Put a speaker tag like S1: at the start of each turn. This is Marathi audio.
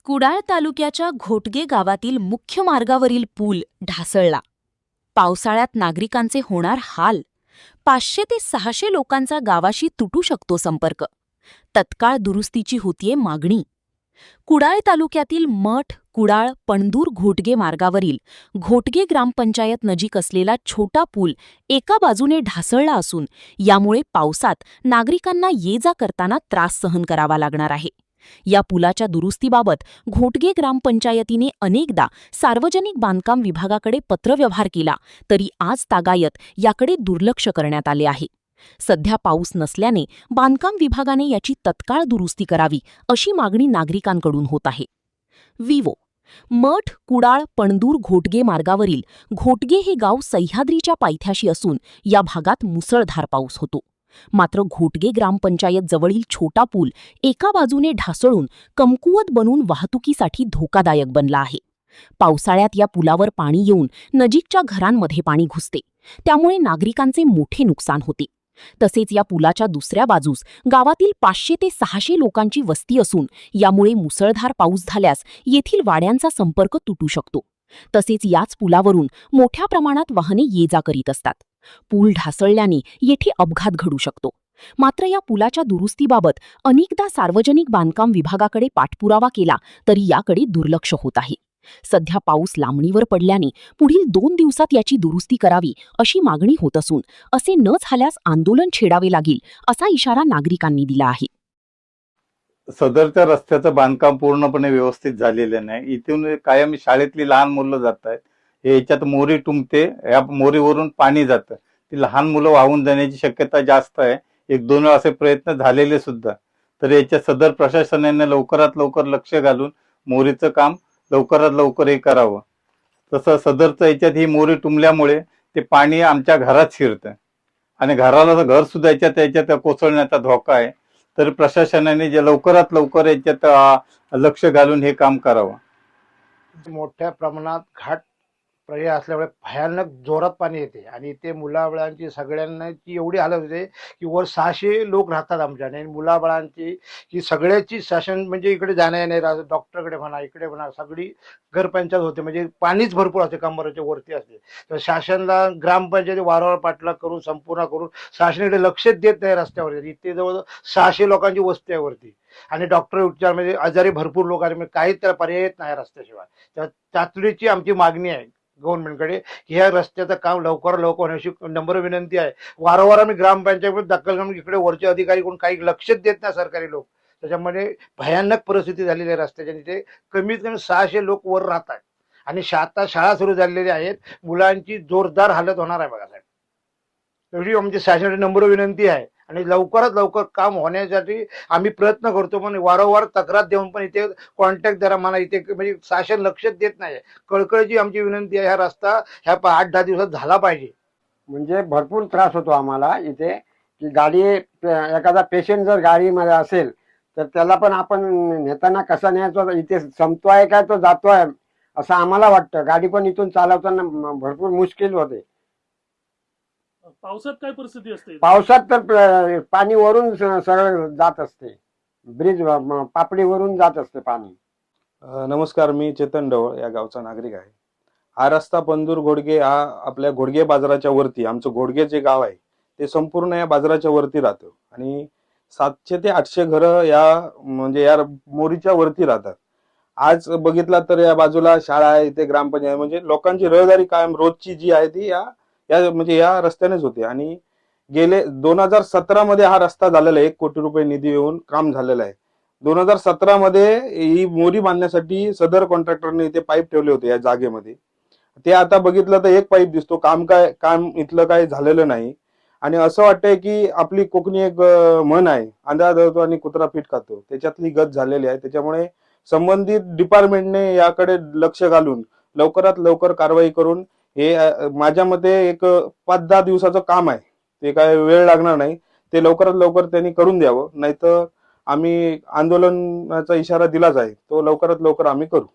S1: कुडाळ तालुक्याच्या घोटगे गावातील मुख्य मार्गावरील पूल ढासळला. पावसाळ्यात नागरिकांचे होणार हाल. 500 ते 600 लोकांचा गावाशी तुटू शकतो संपर्क. तत्काळ दुरुस्तीची होतीये मागणी. कुडाळ तालुक्यातील मठ, कुडाळ, पणदूर घोटगे मार्गावरील घोटगे ग्रामपंचायत नजीक असलेला छोटा पूल एका बाजूने ढासळला असून यामुळे पावसात नागरिकांना ये-जा करताना त्रास सहन करावा लागणार आहे. या पुलाच्या दुरुस्तीबाबत घोटगे ग्रामपंचायतीने अनेकदा सार्वजनिक बांधकाम विभागाकडे पत्रव्यवहार केला, तरी आज तागायत याकडे दुर्लक्ष करण्यात आले आहे. सध्या पाऊस नसल्याने बांधकाम विभागाने याची तत्काळ दुरुस्ती करावी अशी मागणी नागरिकांकडून होत आहे. विवो मठ, कुडाळ, पणदूर घोटगे मार्गावरील घोटगे हे गाव सह्याद्रीच्या पायथ्याशी असून या भागात मुसळधार पाऊस होतो. मात्र घोटगे ग्रामपंचायत जवळील छोटा पूल एका बाजूने ढासळून कमकुवत बनून वाहतुकीसाठी धोकादायक बनला आहे. पावसाळ्यात या पुलावर पाणी येऊन नजीकच्या घरांमध्ये पाणी घुसते, त्यामुळे नागरिकांचे मोठे नुकसान होते. तसेच या पुलाच्या दुसऱ्या बाजूस गावातील 500 ते 600 लोकांची वस्ती असून यामुळे मुसळधार पाऊस झाल्यास येथील वाड्यांचा संपर्क तुटू शकतो. तसेच याच पुलावरून मोठ्या प्रमाणात वाहने ये-जा करीत असतात. पूल ढासळल्याने येथे अपघात घडू शकतो. मात्र या पुलाच्या दुरुस्तीबाबत अनेकदा सार्वजनिक बांधकाम विभागाकडे पाठपुरावा केला, तरी याकडे दुर्लक्ष होत आहे. सध्या पाऊस लांबणीवर पडल्याने पुढील 2 दिवसात याची दुरुस्ती करावी अशी मागणी होत असून असे न झाल्यास आंदोलन छेडावे लागेल असा इशारा नागरिकांनी दिला आहे.
S2: सदरच्या रस्त्याचं बांधकाम पूर्णपणे व्यवस्थित झालेलं नाही. इथून कायम शाळेतली लहान मुलं जात आहेत. याच्यात मोरी तुंबते, या मोरीवरून पाणी जातं. ती लहान मुलं वाहून जाण्याची शक्यता जास्त आहे. 1-2 वेळा असे प्रयत्न झालेले सुद्धा. तर याच्या सदर प्रशासनाने लवकरात लवकर लक्ष घालून मोरीचं काम लवकरात लवकर हे करावं. तसं सदरचं याच्यात ही मोरी तुंबल्यामुळे ते पाणी आमच्या घरात शिरतं आणि घराला घर सुद्धा याच्यात कोसळण्याचा धोका आहे. तर प्रशासनाने जे लवकरात लवकर याच्यात लक्ष घालून हे काम करावं.
S3: मोठ्या प्रमाणात घाट पर्याय असल्यामुळे भयानक जोरात पाणी येते आणि ते मुलाबाळांची सगळ्यांची एवढी हालत होते की वर 600 लोक राहतात आमच्या आणि मुलाबाळांची की सगळ्याची शासन म्हणजे इकडे जाण्या येण्या डॉक्टरकडे म्हणा इकडे म्हणा सगळी घरपंचायत होते. म्हणजे पाणीच भरपूर असते, कमरेच्या वरती असते. तर शासनाला ग्रामपंचायती वारंवार पाठलाग करून संपूर्ण करून शासनाकडे लक्षच देत नाही रस्त्यावर. इथे जवळ 600 लोकांची वस्ती आहे वरती आणि डॉक्टर उपचार म्हणजे आजारी भरपूर लोक आहेत. म्हणजे काहीच त्याला पर्याय येत नाही रस्त्याशिवाय. तर तातडीची आमची मागणी आहे गव्हर्नमेंटकडे की ह्या रस्त्याचं काम लवकर होण्याची नम्र विनंती आहे. वारंवार आम्ही ग्रामपंचायत दखल घेऊन इकडे वरचे अधिकारी कोण काही लक्षच देत नाही सरकारी लोक. त्याच्यामुळे भयानक परिस्थिती झालेली आहे रस्त्याच्या. तिथे कमीत कमी 600 लोक वर राहतात आणि आता शाळा सुरू झालेली आहेत. मुलांची जोरदार हालत होणार आहे बघा साहेब. एवढी आमची शासनाची नम्र विनंती आहे आणि लवकरात लवकर काम होण्यासाठी आम्ही प्रयत्न करतो. पण वारंवार तक्रार देऊन पण इथे कॉन्टॅक्ट द्या मला इथे म्हणजे शासन लक्षच देत नाही. कळकळीची आमची विनंती आहे. हा रस्ता ह्या 8-10 दिवसात झाला पाहिजे.
S4: म्हणजे भरपूर त्रास होतो आम्हाला इथे की गाडी एखादा पेशंट जर गाडीमध्ये असेल तर त्याला पण आपण नेताना कसा न्यायचा, इथे संपतोय काय तो जातोय असं आम्हाला वाटतं. गाडी पण इथून चालवताना भरपूर मुश्किल होते.
S5: पावसात काय परिस्थिती असते?
S4: पावसात तर पाणी वरून सरळ जात असते, ब्रिज पापडीवरून जात असते पाणी.
S6: नमस्कार, मी चेतन डवळ या गावचा नागरिक आहे. हा रस्ता पणदूर घोडगे हा आपल्या घोडगे बाजाराच्या वरती, आमचं घोडगे जे गाव आहे ते संपूर्ण या बाजाराच्या वरती राहतं आणि 700 ते 800 घरं या मोरीच्या वरती राहतात. आज बघितला तर या बाजूला शाळा आहे, इथे ग्रामपंचायत, म्हणजे लोकांची रहदारी कायम रोजची जी आहे ती या रस्त्यानेच होते. आणि गेले 2017 मध्ये हा रस्ता झालेला आहे. 1 कोटी रुपये निधी येऊन काम झालेलं आहे. 2017 मध्ये ही मोरी बांधण्यासाठी सदर कॉन्ट्रॅक्टरने इथे पाईप ठेवले होते या जागेमध्ये. ते आता बघितलं तर एक पाईप दिसतो. काम इथलं काय झालेलं नाही. आणि असं वाटतंय की आपली कोकणी एक म्हण आहे, अंधार धरतो आणि कुत्रा पीठ खातो, त्याच्यातली गत झालेली आहे. त्याच्यामुळे संबंधित डिपार्टमेंटने याकडे लक्ष घालून लवकरात लवकर कारवाई करून हे माझ्या मते एक 5-10 दिवसाचं काम आहे. ते काय वेळ लागणार नाही. ते लवकरात लवकर त्यांनी करून द्यावं, नाहीतर आम्ही आंदोलनाचा इशारा दिलाच आहे, तो लवकरात लवकर आम्ही करू.